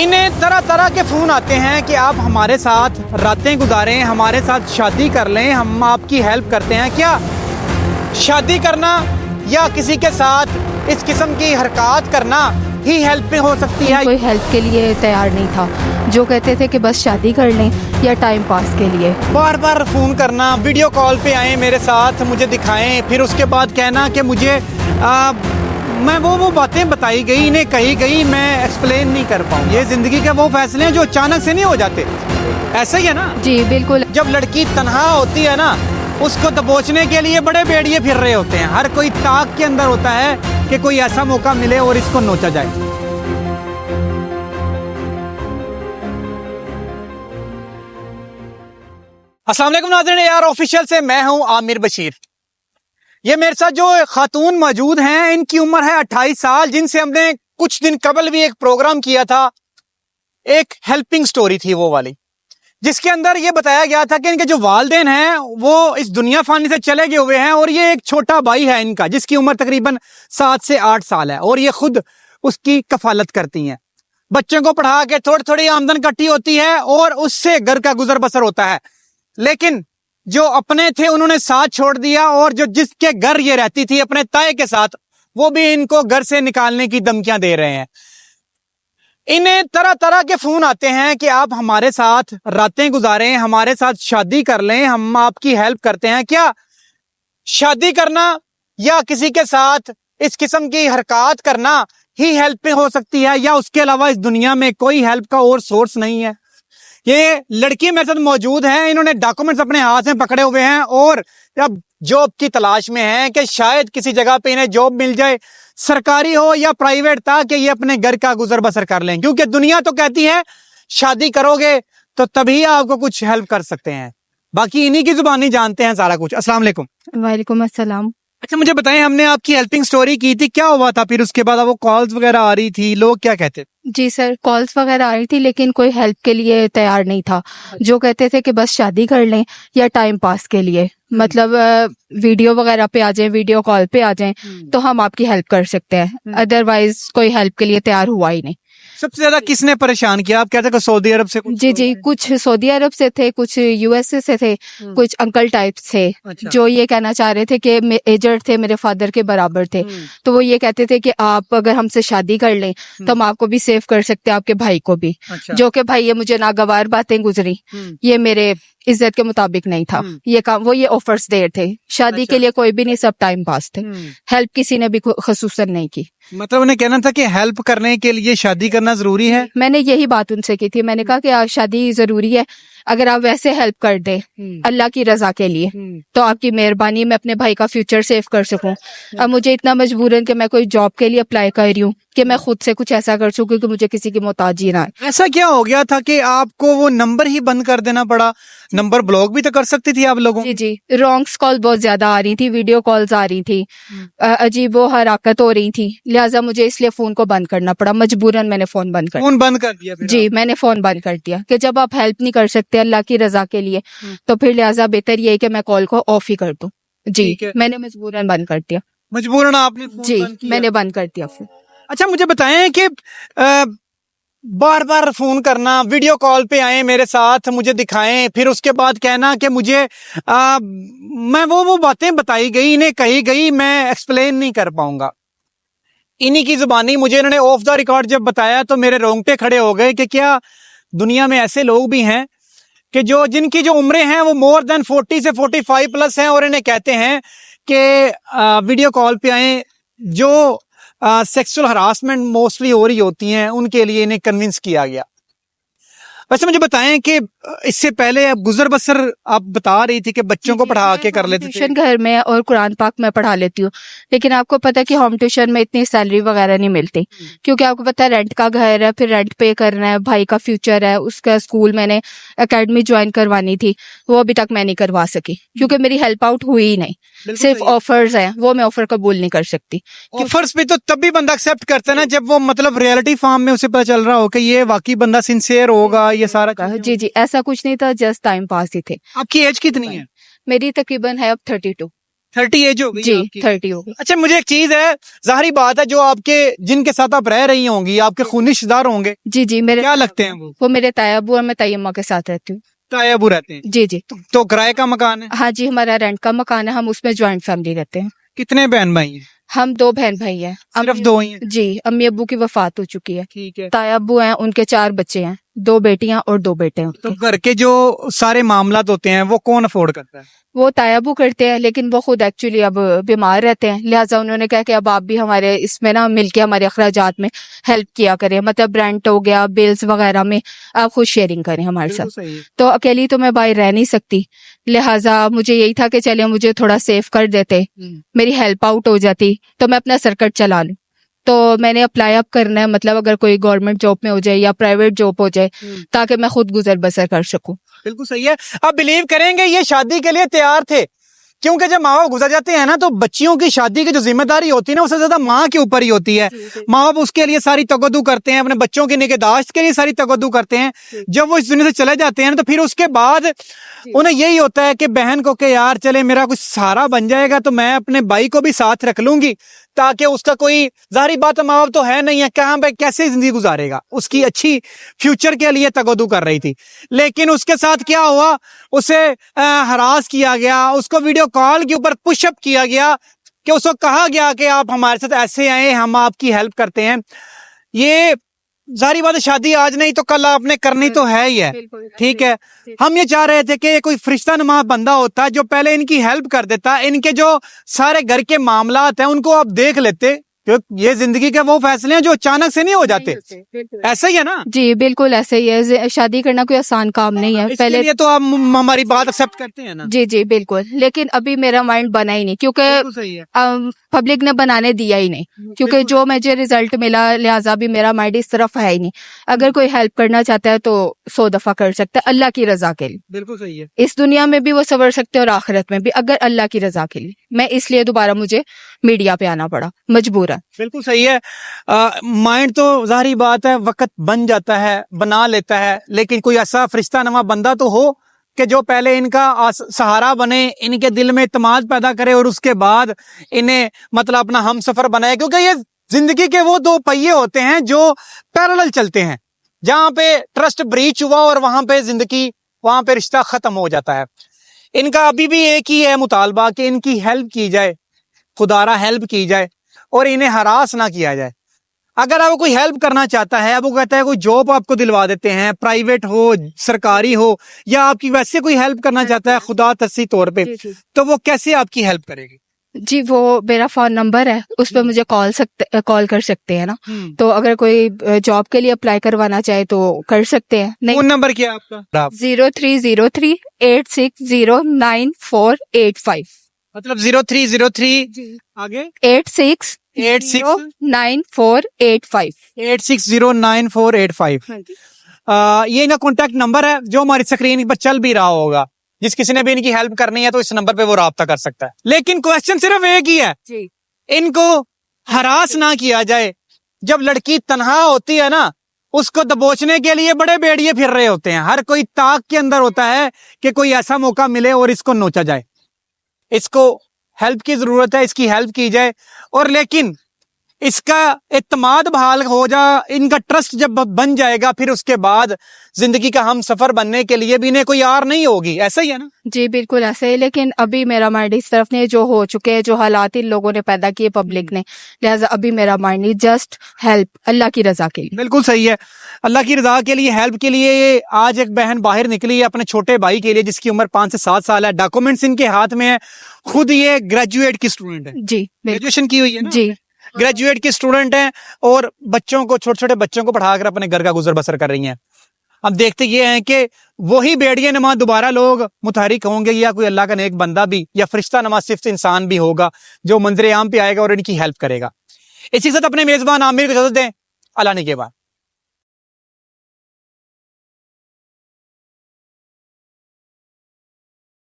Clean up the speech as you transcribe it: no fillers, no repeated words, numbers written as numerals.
इन्हें तरह तरह के फ़ोन आते हैं कि आप हमारे साथ रातें गुजारें, हमारे साथ शादी कर लें, हम आपकी हेल्प करते हैं। क्या शादी करना या किसी के साथ इस किस्म की हरकत करना ही हेल्प में हो सकती है? कोई हेल्प के लिए तैयार नहीं था, जो कहते थे कि बस शादी कर लें या टाइम पास के लिए। बार बार फ़ोन करना, वीडियो कॉल पे आएँ मेरे साथ, मुझे दिखाएं, फिर उसके बाद कहना कि मुझे मैं वो बातें बताई गई, इन्हें कही गई, मैं एक्सप्लेन नहीं कर पाऊँ। ये ज़िंदगी के वो फैसले हैं जो अचानक से नहीं हो जाते। ऐसा ही है ना? जी बिल्कुल। जब लड़की तन्हा होती है ना, उसको दबोचने के लिए बड़े बेड़िए फिर रहे होते हैं। हर कोई ताक के अंदर होता है कि कोई ऐसा मौका मिले और इसको नोचा जाए। अस्सलाम वालेकुम नाज़रीन, यार ऑफिशियल से मैं हूं आमिर बशीर। ये मेरे साथ जो खातून मौजूद हैं, इनकी उम्र है 28 साल, जिनसे हमने कुछ दिन कबल भी एक प्रोग्राम किया था। एक हेल्पिंग स्टोरी थी वो वाली, जिसके अंदर ये बताया गया था कि इनके जो वालिदैन हैं वो इस दुनिया फानी से चले गए हुए हैं और ये एक छोटा भाई है इनका, जिसकी उम्र तकरीबन 7 से 8 साल है और ये खुद उसकी कफालत करती हैं। बच्चों को पढ़ा के थोड़ी थोड़ी आमदन इकट्ठी होती है और उससे घर का गुजर बसर होता है। लेकिन जो अपने थे उन्होंने साथ छोड़ दिया और जो जिसके घर ये रहती थी अपने ताए के साथ, वो भी इनको घर से निकालने की धमकियां दे रहे हैं। इन्हें तरह तरह के फोन आते हैं कि आप हमारे साथ रातें गुजारें, हमारे साथ शादी कर लें, हम आपकी हेल्प करते हैं। क्या शादी करना या किसी के साथ इस किस्म की हरकत करना ही हेल्प में हो सकती है, या उसके अलावा इस दुनिया में कोई हेल्प का और सोर्स नहीं है? ये लड़की मेरे साथ मौजूद है, इन्होंने डॉक्यूमेंट्स अपने हाथ में पकड़े हुए हैं और अब जॉब की तलाश में है कि शायद किसी जगह पे इन्हें जॉब मिल जाए, सरकारी हो या प्राइवेट, ताकि ये अपने घर का गुजर बसर कर लें। क्योंकि दुनिया तो कहती है शादी करोगे तो तभी आपको कुछ हेल्प कर सकते हैं। बाकी इन्हीं की जुबानी जानते हैं सारा कुछ। अस्सलाम वालेकुम। वालेकुम अस्सलाम। अच्छा, मुझे बताएं, हमने आपकी हेल्पिंग स्टोरी की थी, क्या हुआ था फिर उसके बाद? वो कॉल्स वगैरह आ रही थी, लोग क्या कहते? जी सर, कॉल्स वगैरह आ रही थी लेकिन कोई हेल्प के लिए तैयार नहीं था, जो कहते थे कि बस शादी कर लें या टाइम पास के लिए, मतलब वीडियो वगैरह पे आ जाएं, वीडियो कॉल पे आ जाएं तो हम आपकी हेल्प कर सकते हैं, अदरवाइज कोई हेल्प के लिए तैयार हुआ ही नहीं। सबसे ज्यादा किसने परेशान किया? आप कहते हैं सऊदी अरब से कुछ? जी, कुछ सऊदी अरब से थे, कुछ यूएसए से थे, कुछ अंकल टाइप थे। अच्छा। जो ये कहना चाह रहे थे कि एजेड थे, मेरे फादर के बराबर थे, तो वो ये कहते थे कि आप अगर हमसे शादी कर लें तो हम आपको भी सेव कर सकते हैं, आपके भाई को भी। अच्छा। जो कि भाई ये मुझे नागवार बातें गुजरी, ये मेरे इज्जत के मुताबिक नहीं था ये काम। वो ये ऑफर्स दे थे, शादी अच्छा। के लिए कोई भी नहीं, सब टाइम पास थे, हेल्प किसी ने भी खसूसन नहीं की। मतलब उन्हें कहना था कि हेल्प करने के लिए शादी करना जरूरी है। मैंने यही बात उनसे की थी, मैंने कहा कि शादी जरूरी है, अगर आप वैसे हेल्प कर दे अल्लाह की रजा के लिए तो आपकी मेहरबानी, मैं अपने भाई का फ्यूचर सेव कर सकूं। अब मुझे इतना मजबूरन कि मैं कोई जॉब के लिए अप्लाई कर रही हूँ कि मैं खुद से कुछ ऐसा कर सकूं कि मुझे किसी की मोहताजी ना है। ऐसा क्या हो गया था कि आपको वो नंबर ही बंद कर देना पड़ा? नंबर ब्लॉक भी तो कर सकती थी आप लोगों। जी, रॉन्ग्स कॉल बहुत ज्यादा आ रही थी, वीडियो कॉल्स आ रही थी, अजीब वो हरकत हो रही थी, लिहाजा मुझे इसलिए फोन को बंद करना पड़ा, मजबूरन मैंने फोन बंद कर दिया फिर जी, मैंने फोन बंद कर दिया कि जब आप हेल्प नहीं कर सकते अल्लाह की रजा के लिए तो फिर लिहाजा बेहतर ये है कि मैं कॉल को ऑफ ही कर दूं। जी, मैंने मजबूरन बंद कर दिया। मजबूरन आपने फोन जी, बंद किया? मैंने बंद कर दिया फोन। अच्छा, मुझे बताएं कि बार बार फोन करना, वीडियो कॉल पे आए मेरे साथ, मुझे दिखाएं, फिर उसके बाद कहना कि मुझे मैं वो बातें बताई गई, इन्हें कही गई, मैं एक्सप्लेन नहीं कर पाऊंगा। इन्हीं की जुबानी मुझे इन्होंने ऑफ द रिकॉर्ड जब बताया तो मेरे रोंगटे खड़े हो गए कि क्या दुनिया में ऐसे लोग भी हैं कि जिनकी जो उम्रें हैं वो मोर देन 40 से 45 प्लस हैं और इन्हें कहते हैं कि वीडियो कॉल पे आए। जो सेक्सुअल हरासमेंट मोस्टली हो रही होती हैं उनके लिए इन्हें कन्विंस किया गया। वैसे मुझे बताएं कि इससे पहले अब गुजर बसर आप बता रही थी कि बच्चों को पढ़ा के कर लेते थे। ट्यूशन घर में और कुरान पाक में पढ़ा लेती हूँ, लेकिन आपको पता है कि होम ट्यूशन में इतनी सैलरी वगैरह नहीं मिलती, क्योंकि आपको पता है रेंट का घर है, फिर रेंट पे करना है, भाई का फ्यूचर है, उसका स्कूल मैंने एकेडमी ज्वाइन करवानी थी, वो अभी तक मैं नहीं करवा सकी क्योंकि मेरी हेल्प आउट हुई ही नहीं। सिर्फ ऑफर्स हैं, वो मैं ऑफर कबूल नहीं कर सकती। ऑफर्स भी तो तभी बंदा एक्सेप्ट करता है ना जब वो मतलब रियलिटी फॉर्म में उसे पता चल रहा हो कि ये वाकई बंदा सिंसियर होगा, ये सारा। जी, ऐसा कुछ नहीं था, जस्ट टाइम पास ही थे। आपकी एज कितनी है? मेरी तकरीबन है अब 32। 30 एज हो गई जी आपकी? 30 हो गई। अच्छा, मुझे एक चीज है, जाहिर बात है, जो आपके जिनके साथ आप रह रही होंगी आपके खूनी रिश्तेदार होंगे, जी जी मेरे क्या लगते हैं वो? मेरे ताया अबू और मैं ताई अम्मा के साथ रहती हूँ। ताया अबू रहते हैं? जी जी तो किराए का मकान है? हाँ जी, हमारा रेंट का मकान है, हम उसमें ज्वाइंट फैमिली रहते हैं। कितने बहन भाई हैं? हम 2 बहन भाई हैं। सिर्फ 2 ही हैं? जी, अम्मी अब्बू की वफात हो चुकी है। ठीक है। ताया अब्बू हैं, उनके 4 बच्चे हैं, 2 बेटियां और 2 बेटे हैं तो उनके। घर के जो सारे मामलात होते हैं वो कौन अफोर्ड करता है? वो ताया अब्बू करते हैं, लेकिन वो खुद एक्चुअली अब बीमार रहते हैं, लिहाजा उन्होंने कहा कि अब आप भी हमारे इसमें ना मिलके हमारे अखराजात में हेल्प किया करें, मतलब रेंट हो गया, बिल्स वगैरह में आप खुद शेयरिंग करें हमारे साथ। बिल्कुल सही है। तो अकेली तो मैं बाहर रह नहीं सकती, लिहाजा मुझे यही था कि चले मुझे थोड़ा सेव कर देते, मेरी हेल्प आउट हो जाती तो मैं अपना सर्किट चला लूं। तो मैंने अप्लाई अप करना है, मतलब अगर कोई गवर्नमेंट जॉब में हो जाए या प्राइवेट जॉब हो जाए, ताकि मैं खुद गुजर बसर कर सकूं। बिल्कुल सही है। आप बिलीव करेंगे ये शादी के लिए तैयार थे, क्योंकि जब माँ बाप गुजर जाते हैं ना तो बच्चियों की शादी की जो जिम्मेदारी होती है ना उससे ज्यादा माँ के ऊपर ही होती है। माँ बाप उसके लिए सारी तगद्दू करते हैं, अपने बच्चों की निगहदाश्त के लिए सारी तगद्दू करते हैं। जब वो इस दुनिया से चले जाते हैं ना तो फिर उसके बाद उन्हें यही होता है कि बहन को कि यार चले मेरा कुछ सहारा बन जाएगा तो मैं अपने भाई को भी साथ रख लूंगी, ताकि उसका कोई, जाहिर बात है माँ बाप तो है नहीं है, कहाँ पे कैसे जिंदगी गुजारेगा, उसकी अच्छी फ्यूचर के लिए तगद्दू कर रही थी। लेकिन उसके साथ क्या हुआ, उसे हरास किया गया, उसको वीडियो कॉल के ऊपर पुशअप किया गया कि उसको कहा गया कि आप हमारे साथ ऐसे आए, हम आपकी हेल्प करते हैं। ये जारी बात है, शादी आज नहीं तो कल आपने करनी तो है ही है, ठीक है। हम ये चाह रहे थे कि कोई फरिश्ता नुमा बंदा होता जो पहले इनकी हेल्प कर देता, इनके जो सारे घर के मामलात हैं उनको आप देख लेते, क्योंकि ये जिंदगी के वो फैसले हैं जो अचानक से नहीं हो जाते। ऐसा ही है ना? जी बिल्कुल ऐसे ही है, शादी करना कोई आसान काम नहीं है। इसके पहले लिए तो आप हमारी बात एक्सेप्ट करते हैं ना? जी जी बिल्कुल, लेकिन अभी मेरा माइंड बना ही नहीं, क्योंकि बिल्कुल सही है। पब्लिक ने बनाने दिया ही नहीं, क्योंकि जो मुझे रिजल्ट मिला लिहाजा भी मेरा माइंड इस तरफ है ही नहीं। अगर कोई हेल्प करना चाहता है तो 100 दफा कर सकता है, अल्लाह की रजा के लिए। बिल्कुल सही है। इस दुनिया में भी वो सवर सकते हैं और आखिरत में भी, अगर अल्लाह की रजा के लिए। मैं इसलिए दोबारा मुझे मीडिया पे आना पड़ा, मजबूरन। बिल्कुल सही है। माइंड तो जाहिर बात है वक्त बन जाता है, बना लेता है, लेकिन कोई ऐसा फरिश्ता नुमा बंदा तो हो कि जो पहले इनका सहारा बने, इनके दिल में इत्मीनान पैदा करे और उसके बाद इन्हें मतलब अपना हम सफर बनाए, क्योंकि ये जिंदगी के वो 2 पहिए होते हैं जो पैरेलल चलते हैं। जहां पे ट्रस्ट ब्रीच हुआ और वहां पे जिंदगी, वहां पे रिश्ता खत्म हो जाता है। इनका अभी भी एक ही है मुतालबा कि इनकी हेल्प की जाए, खुदारा हेल्प की जाए और इन्हें हरास ना किया जाए। अगर आपको कोई हेल्प करना चाहता है, आपको कहता है कोई जॉब आपको दिलवा देते हैं, प्राइवेट हो सरकारी हो, या आपकी वैसे कोई हेल्प करना चाहता है खुदा तस्सी तौर पे, तो वो कैसे आपकी हेल्प करेगी? जी वो मेरा फोन नंबर है, उस पर मुझे कॉल कर सकते हैं ना। तो अगर कोई जॉब के लिए अप्लाई करवाना चाहे तो कर सकते हैं। नहीं, फोन नंबर क्या है आपका? 0303860948 मतलब 0303 आगे 860948 860948 ये इनका कॉन्टेक्ट नंबर है जो हमारी स्क्रीन पर चल भी रहा होगा। जिस किसी ने भी इनकी हेल्प करनी है तो इस नंबर पे वो राब्ता कर सकता है। लेकिन क्वेश्चन सिर्फ एक ही है, इनको हरास ना किया जाए। जब लड़की तन्हा होती है ना, उसको दबोचने के लिए बड़े बेड़िए फिर रहे होते हैं। हर कोई ताक के अंदर होता है कि कोई ऐसा मौका मिले और इसको नोचा जाए। इसको हेल्प की जरूरत है, इसकी हेल्प की जाए, और लेकिन इसका इत्मीनान बहाल हो जा, इनका ट्रस्ट जब बन जाएगा फिर उसके बाद जिंदगी का हम सफर बनने के लिए भी इन्हें कोई आर नहीं होगी। ऐसा ही है ना? जी बिल्कुल ऐसे ही, लेकिन अभी मेरा माइंड इस तरफ नहीं, जो हो चुके हैं, जो हालात इन लोगों ने पैदा किए पब्लिक ने, लिहाजा अभी मेरा माइंड नहीं, जस्ट हेल्प अल्लाह की रजा के लिए। बिल्कुल सही है, अल्लाह की रजा के लिए, हेल्प के लिए। आज एक बहन बाहर निकली है अपने छोटे भाई के लिए जिसकी उम्र 5 से 7 साल है, डॉक्यूमेंट्स इनके हाथ में है, खुद ये ग्रेजुएट की स्टूडेंट है। जी ग्रेजुएशन की हुई है ना? जी ग्रेजुएट की स्टूडेंट है और बच्चों को, छोटे छोटे बच्चों को पढ़ाकर अपने घर का गुजर बसर कर रही हैं। अब देखते ये हैं कि वही बेड़िए नमा दोबारा लोग मुतहरिक होंगे या कोई अल्लाह का नेक बंदा भी या फरिश्ता नमा सिर्फ इंसान भी होगा जो मंजर आम पे आएगा और इनकी हेल्प करेगा। इसी के साथ अपने मेजबान आमिर को इजाजत दें। अल्लाह ने के बाद।